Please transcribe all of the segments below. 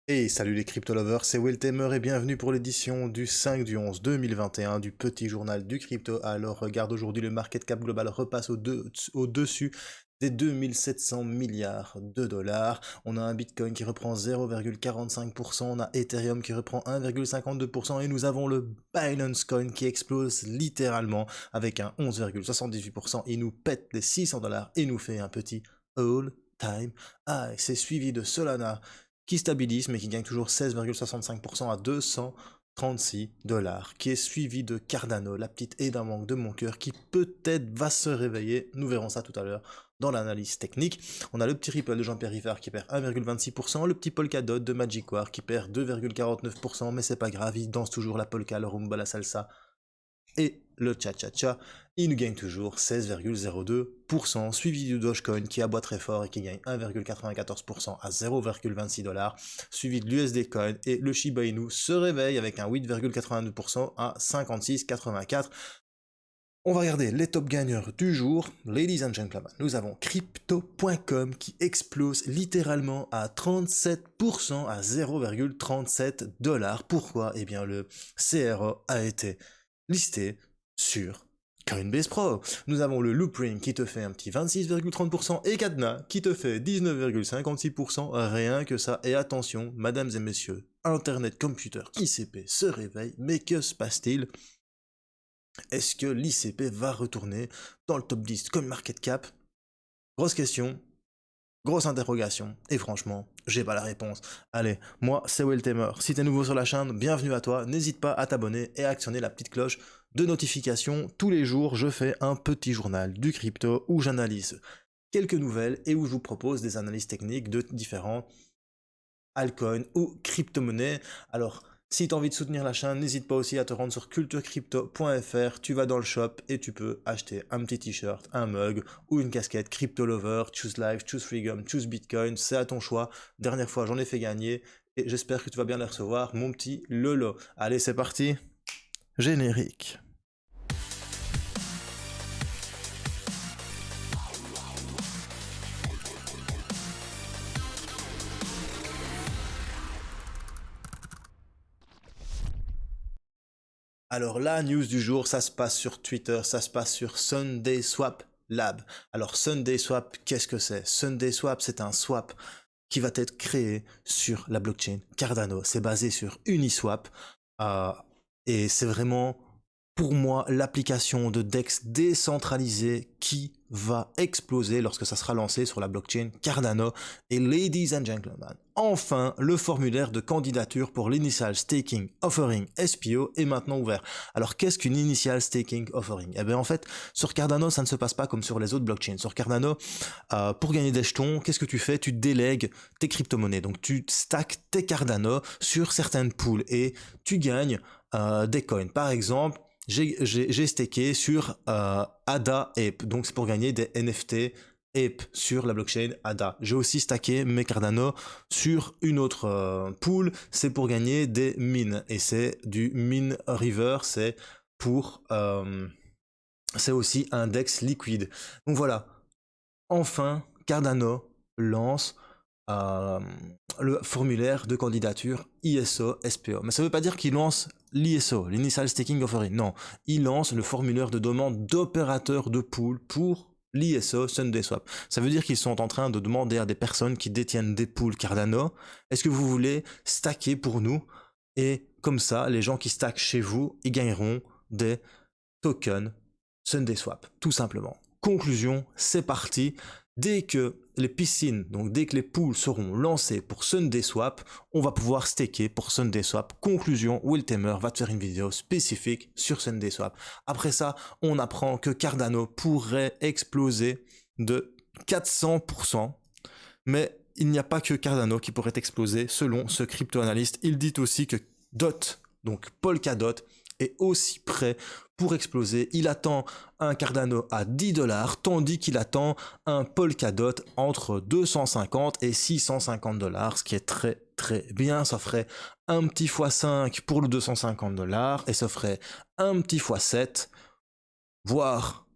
Et salut les crypto lovers, c'est Weltemer et bienvenue pour l'édition du 5 du 11 2021 du petit journal du crypto. Alors regarde, aujourd'hui le market cap global repasse au-dessus des 2700 milliards de dollars. On a un Bitcoin qui reprend 0,45%, on a Ethereum qui reprend 1,52% et nous avons le Binance Coin qui explose littéralement avec un 11,78%. Il nous pète les 600 dollars et nous fait un petit all time high. C'est suivi de Solana qui stabilise mais qui gagne toujours 16,65% à 236 dollars, qui est suivi de Cardano, la petite et d'un manque de mon cœur, qui peut-être va se réveiller, nous verrons ça tout à l'heure dans l'analyse technique. On a le petit Ripple de Jean-Pierre Rivard qui perd 1,26%, le petit Polkadot de Magic War qui perd 2,49%, mais c'est pas grave, il danse toujours la polka, le rumba, la salsa, et le cha-cha-cha, il nous gagne toujours 16,02%, suivi du Dogecoin qui aboie très fort et qui gagne 1,94% à 0,26 dollars, suivi de l'USD Coin et le Shiba Inu se réveille avec un 8,82% à 56,84. On va regarder les top gagneurs du jour, ladies and gentlemen. Nous avons crypto.com qui explose littéralement à 37% à 0,37 dollars. Pourquoi? Eh bien le CRO a été listé sur Coinbase Pro. Nous avons le Loopring qui te fait un petit 26,30% et Cadna qui te fait 19,56%, rien que ça. Et attention, mesdames et messieurs, Internet Computer ICP se réveille, mais que se passe-t-il? Est-ce que l'ICP va retourner dans le top 10 comme market cap? Grosse question, grosse interrogation, et franchement, j'ai pas la réponse. Allez, moi c'est Weltemer, si t'es nouveau sur la chaîne, bienvenue à toi, n'hésite pas à t'abonner et à actionner la petite cloche de notification. Tous les jours, je fais un petit journal du crypto où j'analyse quelques nouvelles et où je vous propose des analyses techniques de différents altcoins ou crypto-monnaies. Alors, si tu as envie de soutenir la chaîne, n'hésite pas aussi à te rendre sur culturecrypto.fr, tu vas dans le shop et tu peux acheter un petit t-shirt, un mug ou une casquette Crypto Lover, Choose Life, Choose Freedom, Choose Bitcoin, c'est à ton choix. Dernière fois, j'en ai fait gagner et j'espère que tu vas bien les recevoir, mon petit Lolo. Allez, c'est parti, générique. Alors la news du jour, ça se passe sur Twitter, ça se passe sur SundaySwap Lab. Alors SundaySwap, qu'est-ce que c'est? SundaySwap, c'est un swap qui va être créé sur la blockchain Cardano. C'est basé sur Uniswap euh, et c'est vraiment pour moi l'application de DEX décentralisée qui va exploser lorsque ça sera lancé sur la blockchain Cardano. Et ladies and gentlemen, enfin le formulaire de candidature pour l'Initial Staking Offering SPO est maintenant ouvert. Alors qu'est-ce qu'une Initial Staking Offering? Eh bien en fait, sur Cardano, ça ne se passe pas comme sur les autres blockchains. Sur Cardano, pour gagner des jetons, qu'est-ce que tu fais? Tu délègues tes crypto-monnaies. Donc tu stacks tes Cardano sur certaines pools et tu gagnes des coins. Par exemple, j'ai stacké sur ADA Ape, donc c'est pour gagner des NFT Ape sur la blockchain ADA. J'ai aussi stacké mes Cardano sur une autre pool, c'est pour gagner des mines, et c'est du Mine River, c'est aussi un DEX liquide. Donc voilà, enfin Cardano lance euh, le formulaire de candidature ISO SPO. Mais ça ne veut pas dire qu'il lance l'ISO, l'Initial Staking Offering. Non, il lance le formulaire de demande d'opérateur de pool pour l'ISO SundaySwap. Ça veut dire qu'ils sont en train de demander à des personnes qui détiennent des pools Cardano, est-ce que vous voulez stacker pour nous? Et comme ça, les gens qui stackent chez vous, ils gagneront des tokens SundaySwap, tout simplement. Conclusion, c'est parti. Dès que les piscines, donc dès que les pools seront lancés pour SundaySwap, on va pouvoir staker pour SundaySwap. Conclusion, Wiltemer va te faire une vidéo spécifique sur SundaySwap. Après ça, on apprend que Cardano pourrait exploser de 400%, mais il n'y a pas que Cardano qui pourrait exploser selon ce crypto-analyste. Il dit aussi que DOT, donc Polkadot, est aussi prêt pour exploser. Il attend un Cardano à 10 dollars, tandis qu'il attend un Polkadot entre 250 et 650 dollars, ce qui est très très bien. Ça ferait un petit x5 pour le 250 dollars et ça ferait un petit x7, voire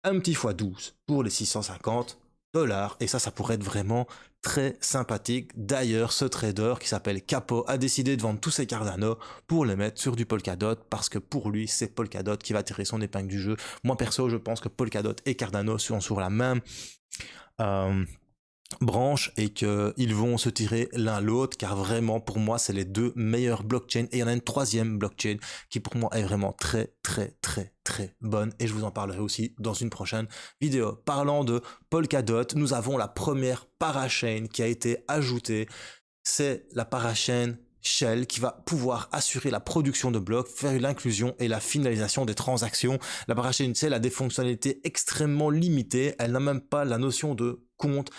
un petit x12 pour les 650 dollars. Et ça pourrait être vraiment très sympathique. D'ailleurs, ce trader qui s'appelle Capo a décidé de vendre tous ses Cardano pour les mettre sur du Polkadot parce que pour lui, c'est Polkadot qui va tirer son épingle du jeu. Moi, perso, je pense que Polkadot et Cardano sont sur la même branche et qu'ils vont se tirer l'un l'autre car vraiment pour moi c'est les deux meilleures blockchains et il y en a une troisième blockchain qui pour moi est vraiment très bonne et je vous en parlerai aussi dans une prochaine vidéo. Parlant de Polkadot, nous avons la première parachain qui a été ajoutée, c'est la parachain Shell qui va pouvoir assurer la production de blocs, faire l'inclusion et la finalisation des transactions. La parachain Shell a des fonctionnalités extrêmement limitées, elle n'a même pas la notion de compte.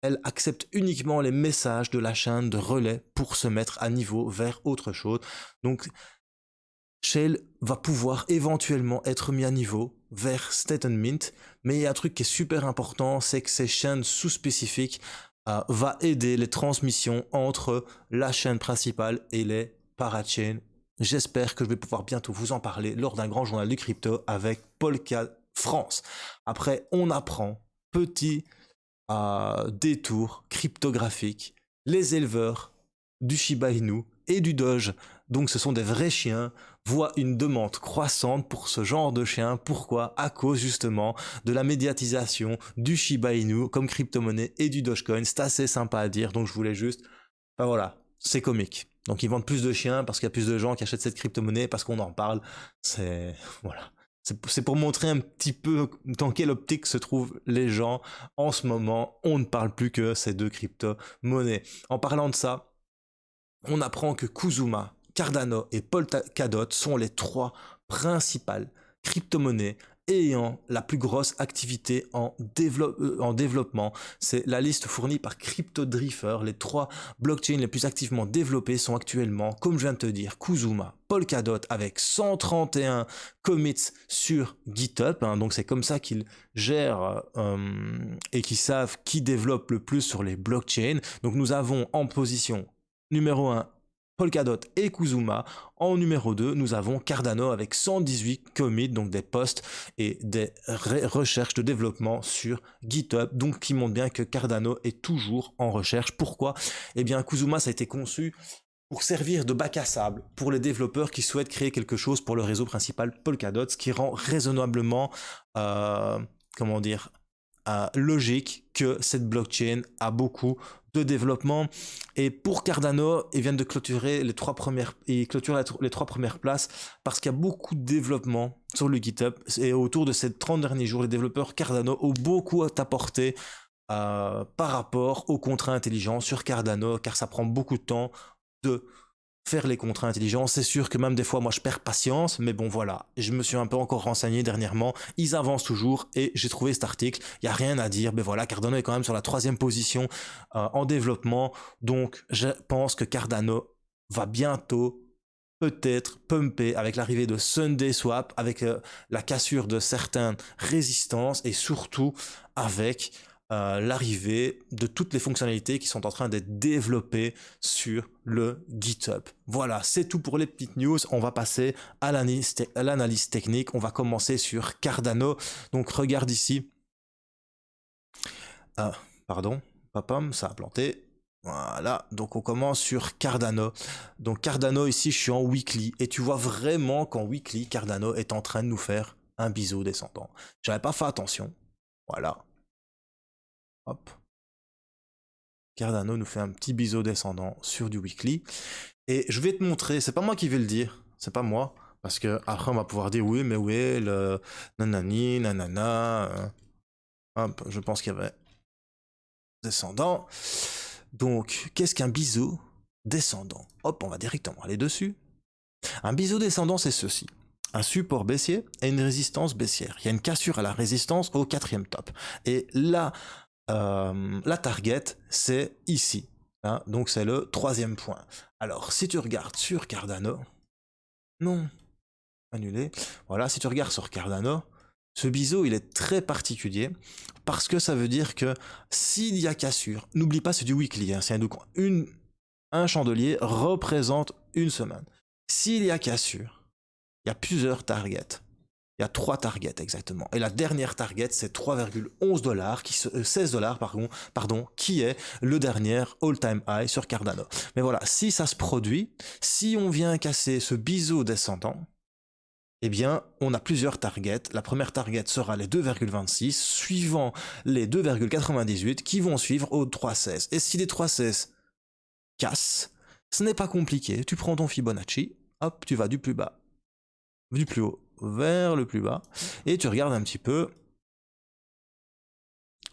Elle accepte uniquement les messages de la chaîne de relais pour se mettre à niveau vers autre chose. Donc, Shell va pouvoir éventuellement être mis à niveau vers State Mint, mais il y a un truc qui est super important, c'est que ces chaînes sous-spécifiques va aider les transmissions entre la chaîne principale et les parachains. J'espère que je vais pouvoir bientôt vous en parler lors d'un grand journal du crypto avec Polka France. Après, on apprend petit détour cryptographique, les éleveurs du Shiba Inu et du Doge, donc ce sont des vrais chiens, voient une demande croissante pour ce genre de chiens. Pourquoi? À cause justement de la médiatisation du Shiba Inu comme crypto-monnaie et du Dogecoin. C'est assez sympa à dire, donc je voulais juste... Ben voilà, c'est comique. Donc ils vendent plus de chiens parce qu'il y a plus de gens qui achètent cette crypto-monnaie, parce qu'on en parle. C'est... voilà. C'est pour montrer un petit peu dans quelle optique se trouvent les gens en ce moment. On ne parle plus que ces deux crypto-monnaies. En parlant de ça, on apprend que Kusuma, Cardano et Polkadot sont les trois principales crypto-monnaies ayant la plus grosse activité en développement. C'est la liste fournie par CryptoDriffer. Les trois blockchains les plus activement développées sont actuellement, comme je viens de te dire, Kusuma, Polkadot avec 131 commits sur GitHub. Donc c'est comme ça qu'ils gèrent et qu'ils savent qui développe le plus sur les blockchains. Donc nous avons en position numéro 1, Polkadot et Kusuma. En numéro 2, nous avons Cardano avec 118 commits, donc des posts et des recherches de développement sur GitHub, donc qui montre bien que Cardano est toujours en recherche. Pourquoi? Eh bien, Kusuma, ça a été conçu pour servir de bac à sable pour les développeurs qui souhaitent créer quelque chose pour le réseau principal Polkadot, ce qui rend raisonnablement, logique que cette blockchain a beaucoup de développement. Et pour Cardano, ils viennent de clôturer les trois premières places parce qu'il y a beaucoup de développement sur le GitHub et autour de ces 30 derniers jours, les développeurs Cardano ont beaucoup apporté par rapport aux contrats intelligents sur Cardano, car ça prend beaucoup de temps de faire les contrats intelligents. C'est sûr que même des fois moi je perds patience, mais bon voilà, je me suis un peu encore renseigné dernièrement, ils avancent toujours et j'ai trouvé cet article, il n'y a rien à dire, mais voilà, Cardano est quand même sur la 3e position en développement, donc je pense que Cardano va bientôt peut-être pumper avec l'arrivée de SundaeSwap, avec la cassure de certaines résistances et surtout avec l'arrivée de toutes les fonctionnalités qui sont en train d'être développées sur le GitHub. Voilà, c'est tout pour les petites news. On va passer à l'analyse technique. On va commencer sur Cardano. Donc regarde ici. Pardon, papam, ça a planté. Voilà, donc on commence sur Cardano. Donc Cardano ici, je suis en weekly et tu vois vraiment qu'en weekly, Cardano est en train de nous faire un bisou descendant. J'avais pas fait attention. Voilà. Hop. Cardano nous fait un petit biseau descendant sur du weekly. Et je vais te montrer, c'est pas moi qui vais le dire, c'est pas moi, parce que après on va pouvoir dire oui, mais oui, le nanani, nanana. Hop, je pense qu'il y avait descendant. Donc, qu'est-ce qu'un biseau descendant? Hop, on va directement aller dessus. Un biseau descendant, c'est ceci. Un support baissier et une résistance baissière. Il y a une cassure à la résistance au 4e top. Et là, la target, c'est ici. Hein, donc c'est le 3e point. Alors, si tu regardes sur Cardano, non, annulé. Voilà, si tu regardes sur Cardano, ce biseau, il est très particulier parce que ça veut dire que s'il y a cassure, n'oublie pas, c'est du weekly, hein, c'est un chandelier représente une semaine. S'il y a cassure, il y a plusieurs targets. Il y a 3 targets exactement. Et la dernière target, c'est 3,11 $, 16 $, pardon, qui est le dernier all-time high sur Cardano. Mais voilà, si ça se produit, si on vient casser ce biseau descendant, eh bien, on a plusieurs targets. La première target sera les 2,26, suivant les 2,98 qui vont suivre aux 3,16. Et si les 3,16 cassent, ce n'est pas compliqué. Tu prends ton Fibonacci, hop, tu vas du plus bas, du plus haut vers le plus bas, et tu regardes un petit peu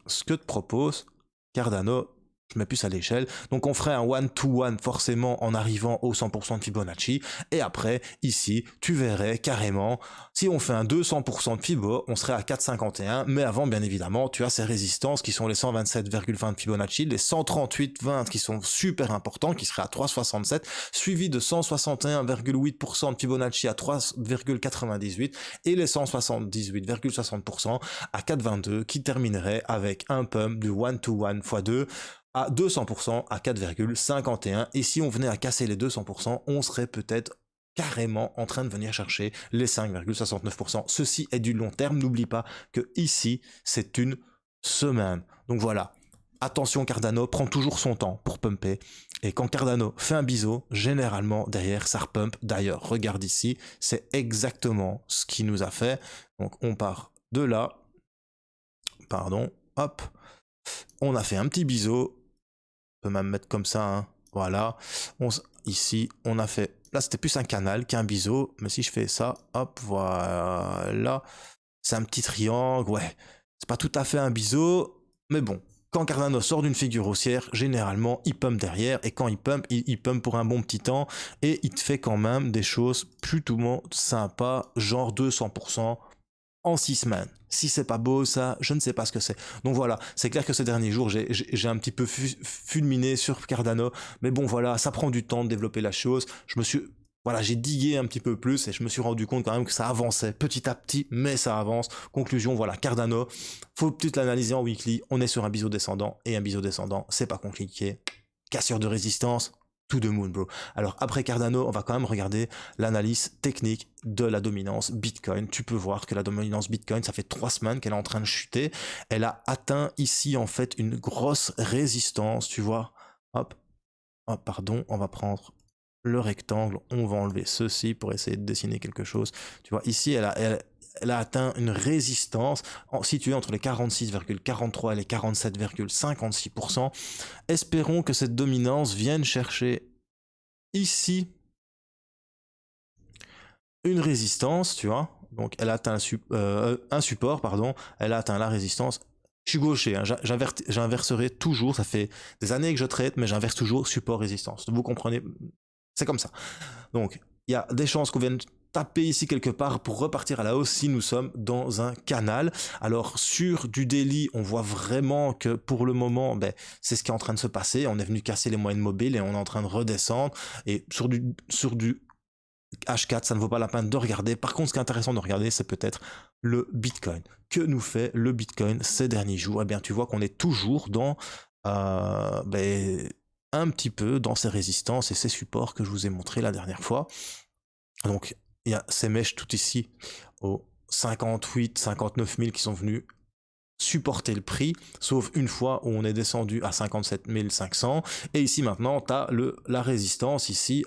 ce que te propose Cardano. Je mets plus à l'échelle. Donc on ferait un one-to-one forcément en arrivant au 100% de Fibonacci. Et après, ici, tu verrais carrément, si on fait un 200% de Fibo, on serait à 4,51. Mais avant, bien évidemment, tu as ces résistances qui sont les 127,20 de Fibonacci, les 138,20 qui sont super importants, qui seraient à 3,67, suivi de 161,8% de Fibonacci à 3,98 et les 178,60% à 4,22 qui terminerait avec un pump de one-to-one x2 à 200% à 4,51. Et si on venait à casser les 200%, on serait peut-être carrément en train de venir chercher les 5,69%. Ceci est du long terme. N'oublie pas que ici, c'est une semaine. Donc voilà. Attention, Cardano prend toujours son temps pour pumper. Et quand Cardano fait un biseau, généralement derrière ça repump. D'ailleurs, regarde ici, c'est exactement ce qu'il nous a fait. Donc on part de là. Pardon, hop. On a fait un petit biseau. On peut même mettre comme ça, hein. Voilà. Ici, on a fait... Là, c'était plus un canal qu'un biseau. Mais si je fais ça, hop, voilà. C'est un petit triangle, ouais. C'est pas tout à fait un biseau, mais bon. Quand Cardano sort d'une figure haussière, généralement, il pump derrière. Et quand il pump pour un bon petit temps. Et il te fait quand même des choses plutôt sympas, genre 200% en 6 semaines. Si c'est pas beau, ça, je ne sais pas ce que c'est. Donc voilà, c'est clair que ces derniers jours, j'ai un petit peu fulminé sur Cardano, mais bon voilà, ça prend du temps de développer la chose. Voilà, j'ai digué un petit peu plus et je me suis rendu compte quand même que ça avançait petit à petit, mais ça avance. Conclusion, voilà, Cardano, faut peut-être l'analyser en weekly. On est sur un biseau descendant et un biseau descendant, c'est pas compliqué. Cassure de résistance, to the moon, bro. Alors après Cardano, on va quand même regarder l'analyse technique de la dominance Bitcoin. Tu peux voir que la dominance Bitcoin, ça fait 3 semaines qu'elle est en train de chuter. Elle a atteint ici en fait une grosse résistance, tu vois. Hop, hop, pardon, on va prendre le rectangle, on va enlever ceci pour essayer de dessiner quelque chose. Tu vois, ici, elle a atteint une résistance située entre les 46,43 et les 47,56%. Espérons que cette dominance vienne chercher ici une résistance, tu vois. Donc elle a atteint un support, pardon. Elle a atteint la résistance. Je suis gaucher, hein. J'inverserai toujours. Ça fait des années que je traite, mais j'inverse toujours support-résistance. Vous comprenez? C'est comme ça. Donc il y a des chances qu'on vienne taper ici quelque part pour repartir à la hausse si nous sommes dans un canal. Alors sur du daily, on voit vraiment que pour le moment, c'est ce qui est en train de se passer. On est venu casser les moyennes mobiles et on est en train de redescendre. Et sur du H4, ça ne vaut pas la peine de regarder. Par contre, ce qui est intéressant de regarder, c'est peut-être le Bitcoin. Que nous fait le Bitcoin ces derniers jours? Eh bien, tu vois qu'on est toujours dans un petit peu dans ces résistances et ces supports que je vous ai montré la dernière fois. Donc, il y a ces mèches tout ici aux 58, 59 000 qui sont venus supporter le prix, sauf une fois où on est descendu à 57 500. Et ici maintenant, tu as la résistance ici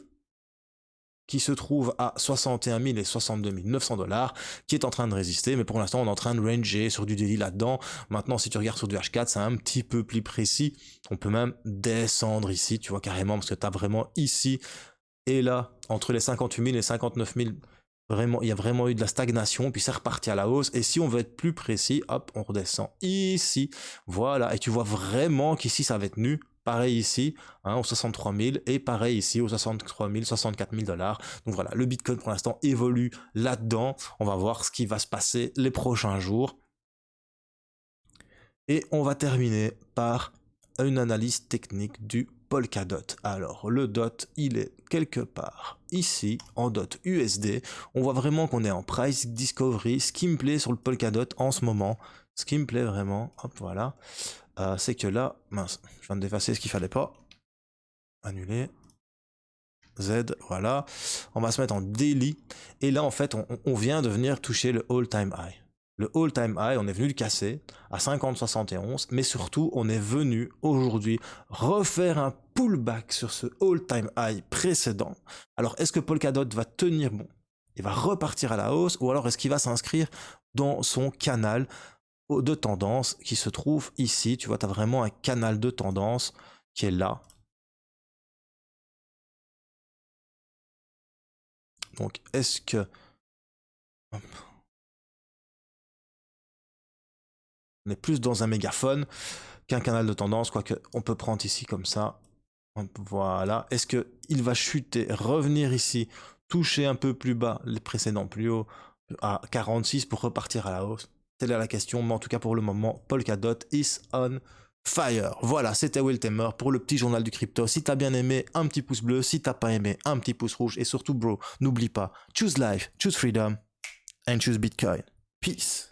qui se trouve à 61 000 et 62 900 $, qui est en train de résister, mais pour l'instant on est en train de ranger sur du daily là-dedans. Maintenant si tu regardes sur du H4, c'est un petit peu plus précis, on peut même descendre ici, tu vois carrément, parce que tu as vraiment ici et là, entre les 58 000 et 59 000, vraiment, il y a vraiment eu de la stagnation, puis c'est reparti à la hausse, et si on veut être plus précis, hop, on redescend ici, voilà, et tu vois vraiment qu'ici ça va être nu. Pareil ici, hein, aux 63 000, et pareil ici, aux 63 000, 64 000 $. Donc voilà, le Bitcoin pour l'instant évolue là-dedans. On va voir ce qui va se passer les prochains jours. Et on va terminer par une analyse technique du Polkadot. Alors, le DOT, il est quelque part ici, en DOT USD. On voit vraiment qu'on est en price discovery. Ce qui me plaît sur le Polkadot en ce moment, ce qui me plaît vraiment, hop, voilà, c'est que là, mince, je viens de d'effacer ce qu'il fallait pas. Annuler. Z, voilà. On va se mettre en daily. Et là, en fait, on vient de venir toucher le all-time high. Le all-time high, on est venu le casser à 50,71, mais surtout, on est venu aujourd'hui refaire un pullback sur ce all-time high précédent. Alors, est-ce que Polkadot va tenir bon? Il va repartir à la hausse, ou alors est-ce qu'il va s'inscrire dans son canal de tendance qui se trouve ici? Tu vois, tu as vraiment un canal de tendance qui est là. Donc, est-ce que... On est plus dans un mégaphone qu'un canal de tendance, quoique on peut prendre ici comme ça. Voilà. Est-ce qu'il va chuter, revenir ici, toucher un peu plus bas les précédents plus hauts à 46 pour repartir à la hausse? Telle est la question, mais en tout cas pour le moment, Polkadot is on fire. Voilà, c'était Will Tamer pour le petit journal du crypto. Si t'as bien aimé, un petit pouce bleu. Si t'as pas aimé, un petit pouce rouge. Et surtout, bro, n'oublie pas, choose life, choose freedom, and choose Bitcoin. Peace.